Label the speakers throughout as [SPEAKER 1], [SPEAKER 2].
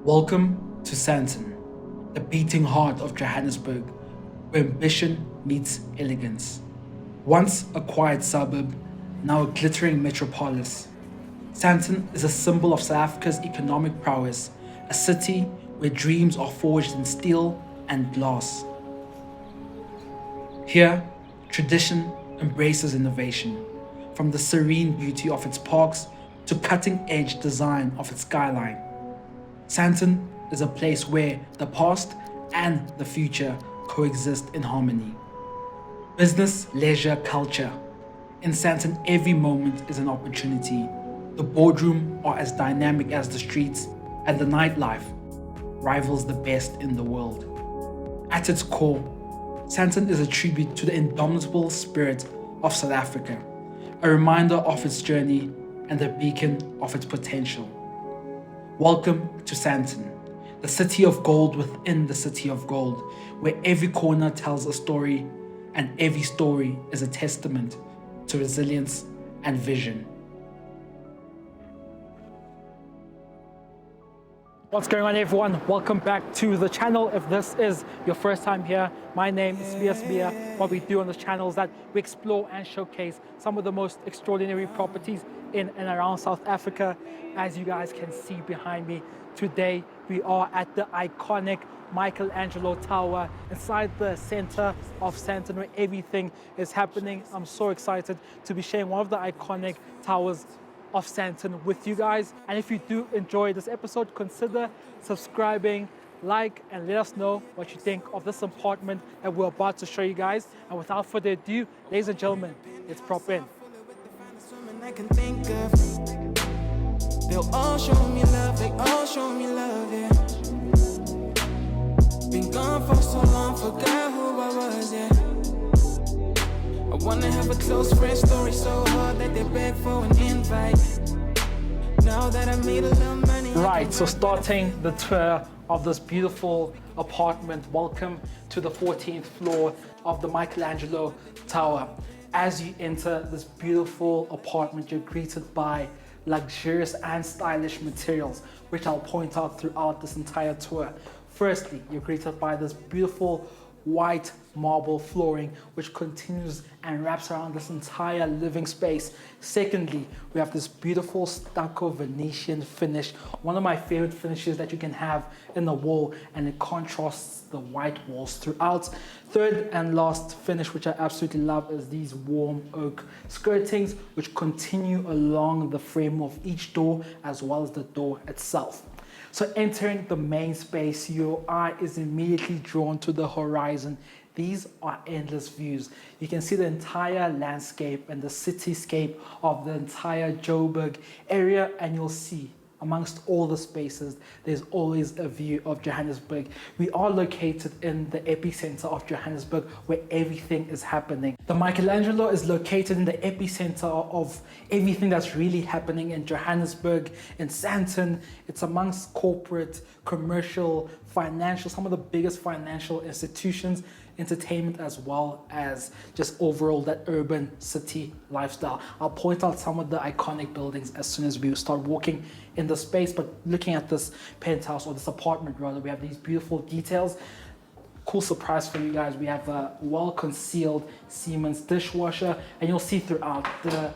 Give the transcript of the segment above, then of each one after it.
[SPEAKER 1] Welcome to Sandton, the beating heart of Johannesburg, where ambition meets elegance. Once a quiet suburb, now a glittering metropolis, Sandton is a symbol of South Africa's economic prowess, a city where dreams are forged in steel and glass. Here, tradition embraces innovation, from the serene beauty of its parks to cutting-edge design of its skyline. Sandton is a place where the past and the future coexist in harmony. Business, leisure, culture. In Sandton, every moment is an opportunity. The boardroom are as dynamic as the streets, and the nightlife rivals the best in the world. At its core, Sandton is a tribute to the indomitable spirit of South Africa, a reminder of its journey and a beacon of its potential. Welcome to Sandton, the city of gold within the city of gold, where every corner tells a story and every story is a testament to resilience and vision.
[SPEAKER 2] What's going on, everyone? Welcome back to the channel. If this is your first time here, my name is spacious. What we do on this channel is that we explore and showcase some of the most extraordinary properties in and around South Africa. As you guys can see behind me, today we are at the iconic Michelangelo Tower inside the center of Sandton, where everything is happening. I'm so excited to be sharing one of the iconic towers of Sandton with you guys. And if you do enjoy this episode, consider subscribing, like, and let us know what you think of this apartment that we're about to show you guys. And without further ado, ladies and gentlemen, let's prop in.
[SPEAKER 3] They'll all show me love, they all show me love, yeah. Been gone for so long, forgot who I was, yeah. I wanna have a close friend story so hard that they beg for an invite. Now that I made a little money.
[SPEAKER 2] Right, so starting the tour of this beautiful apartment, welcome to the 14th floor of the Michelangelo Tower. As you enter this beautiful apartment, you're greeted by luxurious and stylish materials, which I'll point out throughout this entire tour. Firstly, you're greeted by this beautiful white marble flooring, which continues and wraps around this entire living space. Secondly, we have this beautiful stucco Venetian finish, one of my favorite finishes that you can have in the wall, and it contrasts the white walls throughout. Third and last finish, which I absolutely love, is these warm oak skirtings, which continue along the frame of each door as well as the door itself. So entering the main space, your eye is immediately drawn to the horizon. These are endless views. You can see the entire landscape and the cityscape of the entire Joburg area, and you'll see amongst all the spaces, there's always a view of Johannesburg. We are located in the epicenter of Johannesburg, where everything is happening. The Michelangelo is located in the epicenter of everything that's really happening in Johannesburg, in Sandton. It's amongst corporate, commercial, financial, some of the biggest financial institutions, entertainment, as well as just overall that urban city lifestyle. I'll point out some of the iconic buildings as soon as we start walking in the space, but looking at this penthouse, or this apartment rather, we have these beautiful details. Cool surprise for you guys, we have a well-concealed Siemens dishwasher, and you'll see throughout the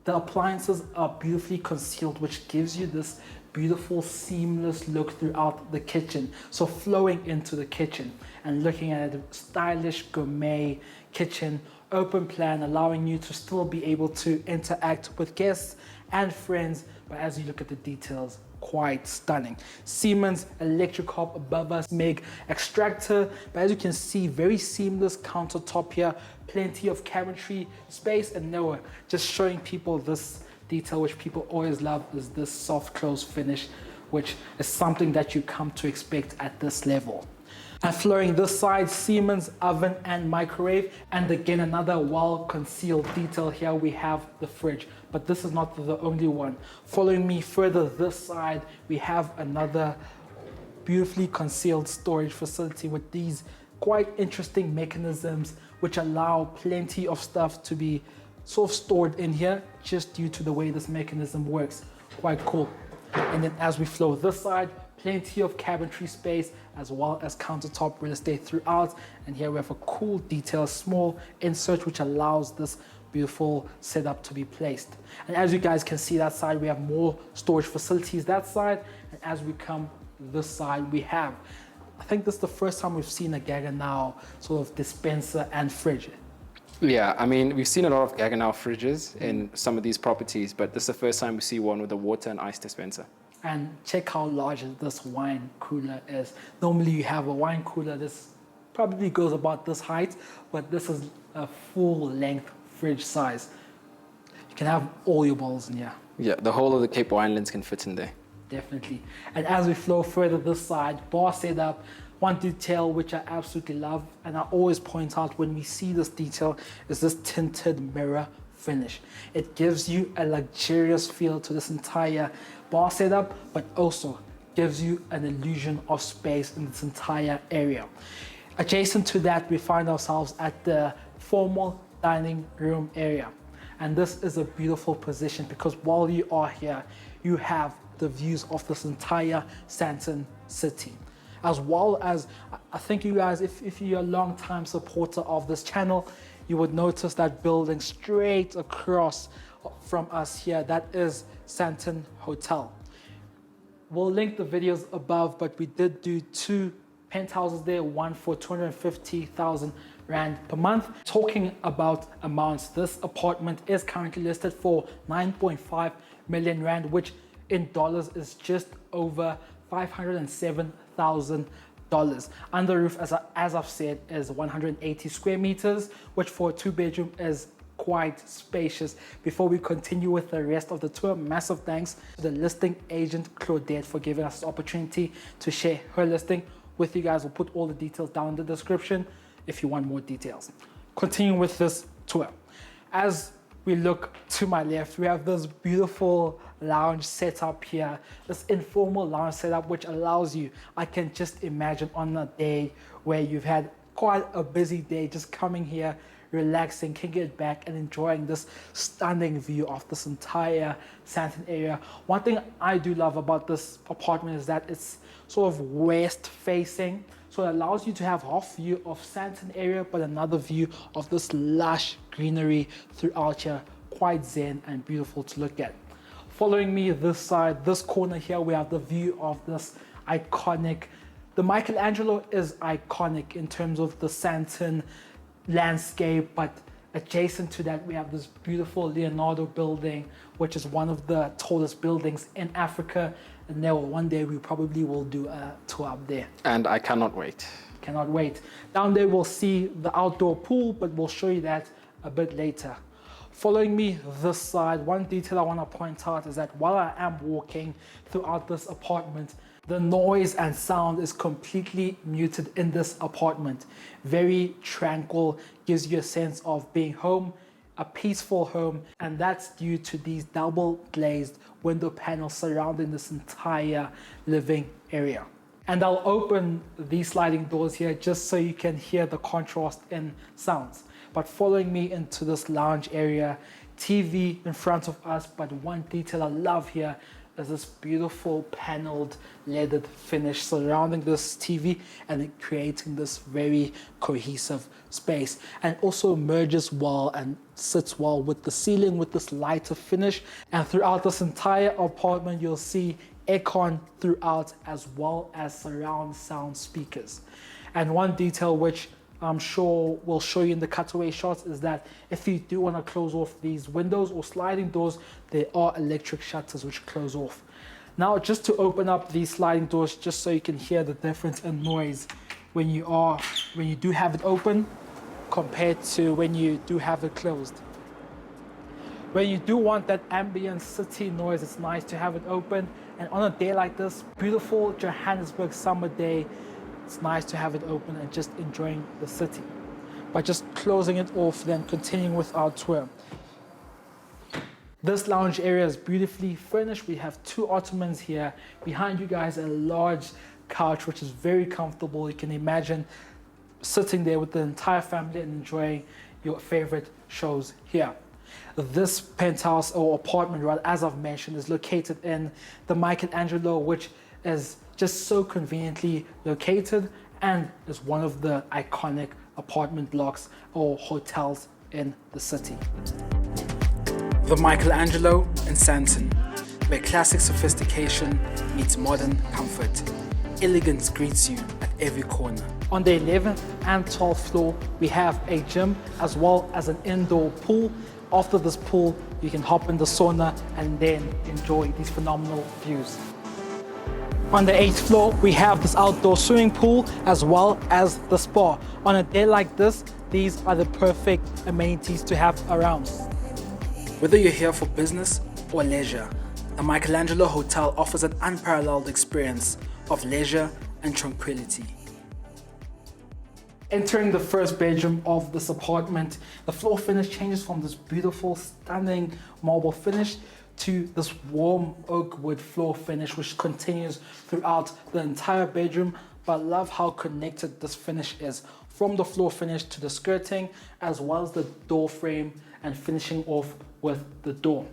[SPEAKER 2] appliances are beautifully concealed, which gives you this beautiful seamless look throughout the kitchen. So flowing into the kitchen and looking at a stylish gourmet kitchen, open plan, allowing you to still be able to interact with guests and friends, but as you look at the details, quite stunning. Siemens electric hob above us, Meg extractor, but as you can see, very seamless countertop here, plenty of cabinetry space, and nowhere, just showing people this detail which people always love, is this soft close finish, which is something that you come to expect at this level. And flooring this side, Siemens oven and microwave, and again another well concealed detail here, we have the fridge, but this is not the only one. Following me further this side, we have another beautifully concealed storage facility with these quite interesting mechanisms which allow plenty of stuff to be sort of stored in here just due to the way this mechanism works. Quite cool. And then as we flow this side, plenty of cabinetry space as well as countertop real estate throughout. And here we have a cool detail, small insert which allows this beautiful setup to be placed. And as you guys can see that side, we have more storage facilities that side. And as we come this side, we have, I think this is the first time we've seen a Gaggenau sort of dispenser and fridge.
[SPEAKER 4] Yeah, I mean, we've seen a lot of Gaggenau fridges in some of these properties, but this is the first time we see one with a water and ice dispenser.
[SPEAKER 2] And check how large this wine cooler is. Normally you have a wine cooler, this probably goes about this height, but this is a full length fridge size. You can have all your bottles in here.
[SPEAKER 4] Yeah, the whole of the Cape Winelands can fit in there.
[SPEAKER 2] Definitely. And as we flow further this side, bar setup, one detail which I absolutely love, and I always point out when we see this detail, is this tinted mirror finish. It gives you a luxurious feel to this entire bar setup, but also gives you an illusion of space in this entire area. Adjacent to that, we find ourselves at the formal dining room area. And this is a beautiful position because while you are here, you have the views of this entire Sandton city. As well as, I think you guys, if you're a long time supporter of this channel, you would notice that building straight across from us here, that is Sandton Hotel. We'll link the videos above, but we did do 2 penthouses there, one for 250,000 Rand per month. Talking about amounts, this apartment is currently listed for 9.5 million Rand, which in dollars is just over $507,000. Under roof, as I've said, is 180 square meters, which for a 2-bedroom is quite spacious. Before we continue with the rest of the tour, massive thanks to the listing agent Claudette for giving us the opportunity to share her listing with you guys. We'll put all the details down in the description if you want more details. Continuing with this tour, as we look to my left, we have this beautiful lounge setup here, this informal lounge setup which allows you, I can just imagine on a day where you've had quite a busy day, just coming here, relaxing, kicking it back and enjoying this stunning view of this entire Sandton area. One thing I do love about this apartment is that it's sort of west facing, so it allows you to have half view of Sandton area but another view of this lush greenery throughout here. Quite zen and beautiful to look at. Following me this side, this corner here, we have the view of this iconic, the Michelangelo is iconic in terms of the Sandton landscape, but adjacent to that we have this beautiful Leonardo building, which is one of the tallest buildings in Africa, and there one day we probably will do a tour up there.
[SPEAKER 4] And I cannot wait.
[SPEAKER 2] Cannot wait. Down there we'll see the outdoor pool, but we'll show you that a bit later. Following me this side, one detail I want to point out is that while I am walking throughout this apartment, the noise and sound is completely muted in this apartment. Very tranquil, gives you a sense of being home, a peaceful home, and that's due to these double glazed window panels surrounding this entire living area. And I'll open these sliding doors here just so you can hear the contrast in sounds. But following me into this lounge area, TV in front of us, but one detail I love here is this beautiful paneled leathered finish surrounding this TV and it creating this very cohesive space, and also merges well and sits well with the ceiling with this lighter finish. And throughout this entire apartment you'll see aircon throughout as well as surround sound speakers. And one detail which I'm sure we'll show you in the cutaway shots is that if you do want to close off these windows or sliding doors, there are electric shutters which close off. Now just to open up these sliding doors, just so you can hear the difference in noise when you do have it open compared to when you do have it closed. When you do want that ambient city noise, it's nice to have it open. And on a day like this, beautiful Johannesburg summer day, it's nice to have it open and just enjoying the city. By just closing it off, then continuing with our tour. This lounge area is beautifully furnished. We have 2 ottomans here. Behind you guys, a large couch, which is very comfortable. You can imagine sitting there with the entire family and enjoying your favorite shows here. This penthouse or apartment, rather, as I've mentioned, is located in the Michelangelo, which is just so conveniently located and is one of the iconic apartment blocks or hotels in the city.
[SPEAKER 1] The Michelangelo in Sandton, where classic sophistication meets modern comfort. Elegance greets you at every corner.
[SPEAKER 2] On the 11th and 12th floor, we have a gym as well as an indoor pool. After this pool, you can hop in the sauna and then enjoy these phenomenal views. On the 8th floor, we have this outdoor swimming pool as well as the spa. On a day like this, these are the perfect amenities to have around.
[SPEAKER 1] Whether you're here for business or leisure, the Michelangelo Hotel offers an unparalleled experience of leisure and tranquility.
[SPEAKER 2] Entering the first bedroom of this apartment, the floor finish changes from this beautiful, stunning marble finish to this warm oak wood floor finish, which continues throughout the entire bedroom. But I love how connected this finish is, from the floor finish to the skirting, as well as the door frame, and finishing off with the door.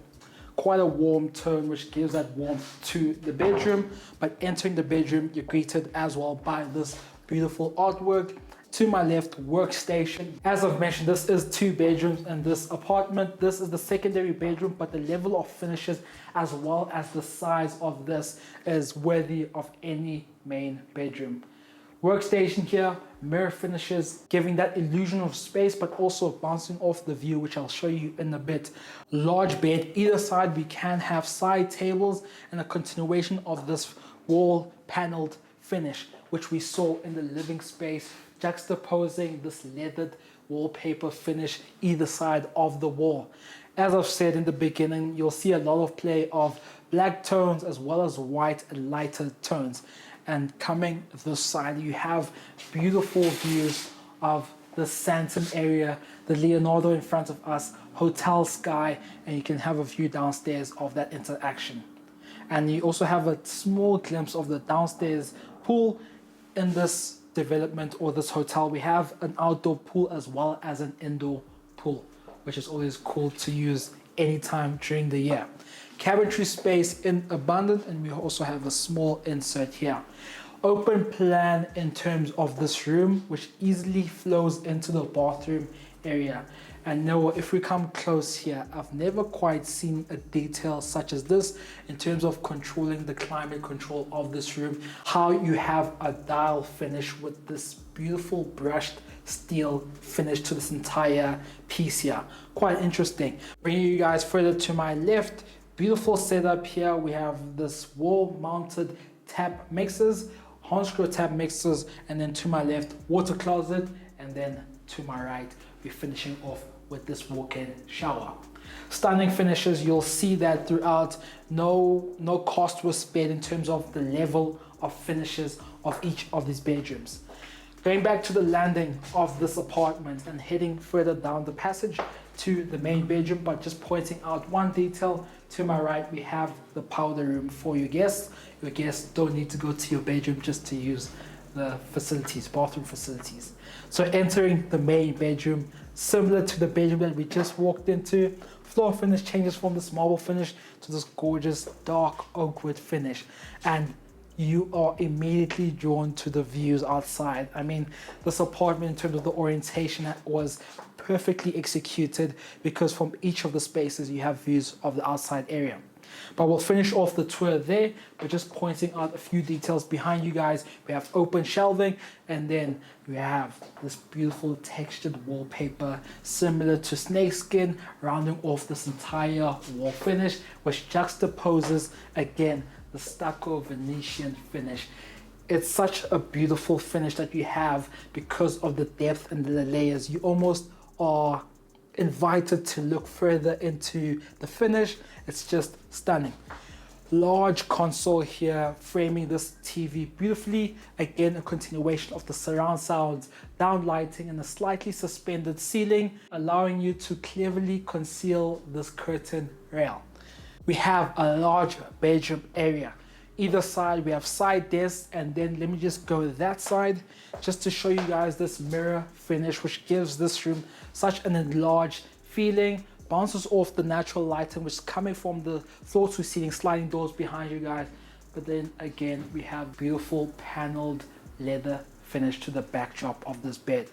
[SPEAKER 2] Quite a warm tone, which gives that warmth to the bedroom. But entering the bedroom, you're greeted as well by this beautiful artwork. To my left, workstation. As I've mentioned, this is 2 bedrooms in this apartment. This is the secondary bedroom, but the level of finishes as well as the size of this is worthy of any main bedroom. Workstation here, mirror finishes, giving that illusion of space, but also bouncing off the view, which I'll show you in a bit. Large bed, either side we can have side tables, and a continuation of this wall paneled finish, which we saw in the living space, juxtaposing this leathered wallpaper finish either side of the wall. As I've said in the beginning, you'll see a lot of play of black tones as well as white and lighter tones. And coming this side, you have beautiful views of the Sandton area, the Leonardo in front of us, Hotel Sky, and you can have a view downstairs of that interaction. And you also have a small glimpse of the downstairs pool. In this development or this hotel, we have an outdoor pool as well as an indoor pool, which is always cool to use anytime during the year. Cabinetry space in abundance, and we also have a small insert here. Open plan in terms of this room, which easily flows into the bathroom area. And Noah, if we come close here, I've never quite seen a detail such as this in terms of controlling the climate control of this room. How you have a dial finish with this beautiful brushed steel finish to this entire piece here. Quite interesting. Bringing you guys further to my left, beautiful setup here. We have this wall mounted tap mixers, Hansgrohe tap mixers, and then to my left, water closet, and then to my right, we're finishing off with this walk-in shower. Stunning finishes. You'll see that throughout. No cost was spared in terms of the level of finishes of each of these bedrooms. Going back to the landing of this apartment and heading further down the passage to the main bedroom, but just pointing out one detail. To my right, we have the powder room for your guests. Your guests don't need to go to your bedroom just to use the facilities, bathroom facilities. So entering the main bedroom, similar to the bedroom that we just walked into, floor finish changes from this marble finish to this gorgeous dark oak wood finish, and you are immediately drawn to the views outside. I mean, this apartment in terms of the orientation was perfectly executed, because from each of the spaces you have views of the outside area. But we'll finish off the tour there by just pointing out a few details behind you guys. We have open shelving, and then we have this beautiful textured wallpaper similar to snakeskin, rounding off this entire wall finish, which juxtaposes again the stucco Venetian finish. It's such a beautiful finish that you have because of the depth and the layers. You almost are invited to look further into the finish. It's just stunning. Large console here framing this TV beautifully. Again, a continuation of the surround sounds, down lighting, and a slightly suspended ceiling, allowing you to cleverly conceal this curtain rail. We have a large bedroom area. Either side we have side desks, and then let me just go that side just to show you guys this mirror finish, which gives this room such an enlarged feeling, bounces off the natural lighting which is coming from the floor to ceiling sliding doors behind you guys. But then again, we have beautiful paneled leather finish to the backdrop of this bed.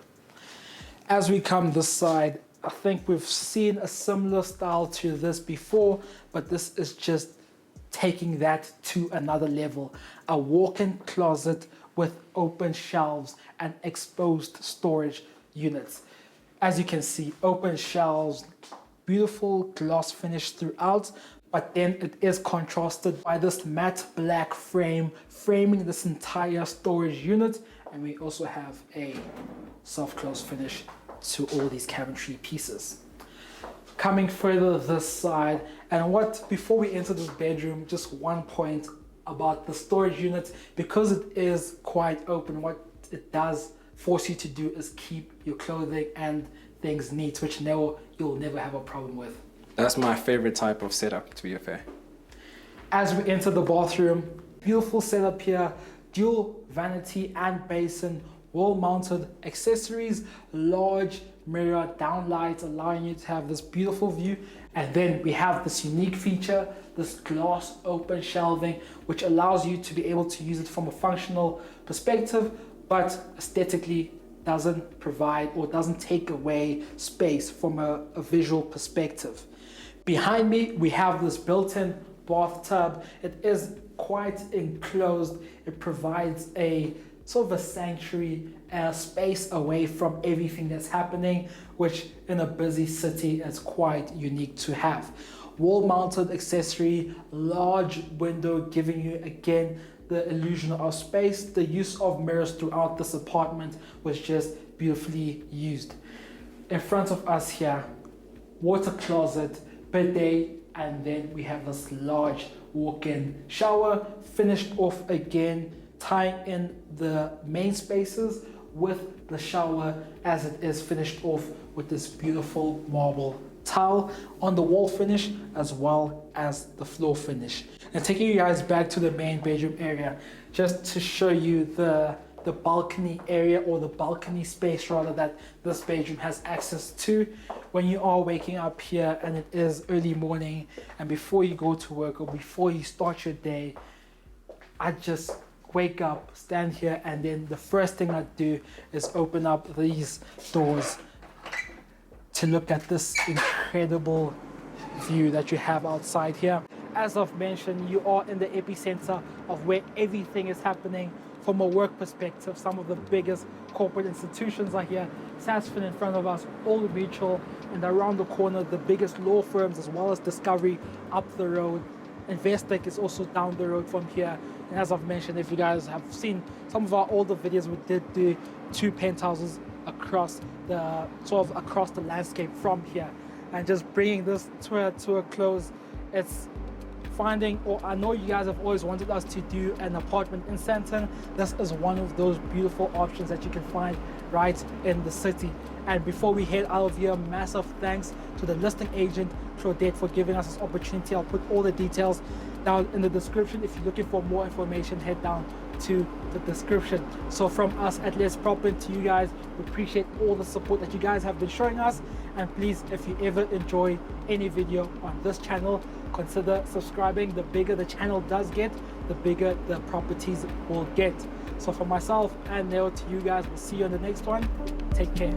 [SPEAKER 2] As we come this side, I think we've seen a similar style to this before, but this is just taking that to another level. A walk-in closet with open shelves and exposed storage units. As you can see, open shelves, beautiful gloss finish throughout, but then it is contrasted by this matte black frame framing this entire storage unit. And we also have a soft close finish to all these cabinetry pieces. Coming further this side, and before we enter this bedroom, just one point about the storage unit, because it is quite open, what it does force you to do is keep your clothing and things neat, which you'll never have a problem with.
[SPEAKER 4] That's my favorite type of setup, to be fair.
[SPEAKER 2] As we enter the bathroom, beautiful setup here, dual vanity and basin, wall-mounted accessories, large mirror downlights allowing you to have this beautiful view. And then we have this unique feature, this glass open shelving, which allows you to be able to use it from a functional perspective, but aesthetically doesn't provide or doesn't take away space from a visual perspective. Behind me, we have this built-in bathtub. It is quite enclosed. It provides a sort of a sanctuary, space away from everything that's happening, which in a busy city is quite unique to have. Wall-mounted accessory, large window giving you again the illusion of space. The use of mirrors throughout this apartment was just beautifully used. In front of us here, water closet, bidet, and then we have this large walk-in shower, finished off again, tying in the main spaces with the shower as it is finished off with this beautiful marble tile on the wall finish as well as the floor finish. And taking you guys back to the main bedroom area, just to show you the balcony area, or the balcony space rather, that this bedroom has access to. When you are waking up here and it is early morning and before you go to work or before you start your day, I just wake up, stand here, and then the first thing I do is open up these doors to look at this incredible view that you have outside here. As I've mentioned, you are in the epicenter of where everything is happening from a work perspective. Some of the biggest corporate institutions are here. Sandton in front of us, Old Mutual, and around the corner, the biggest law firms as well as Discovery up the road. Investec is also down the road from here. And as I've mentioned, if you guys have seen some of our older videos, we did do 2 penthouses across the landscape from here. And just bringing this to a close, it's I know you guys have always wanted us to do an apartment in Sandton. This is one of those beautiful options that you can find right in the city. And before we head out of here, massive thanks to the listing agent, Claudette, for giving us this opportunity. I'll put all the details down in the description. If you're looking for more information, head down to the description. So from us at Let's Proper to you guys, we appreciate all the support that you guys have been showing us. And please, if you ever enjoy any video on this channel, consider subscribing. The bigger the channel does get, the bigger the properties will get. So for myself and Neo, to you guys, we'll see you on the next one. Take care.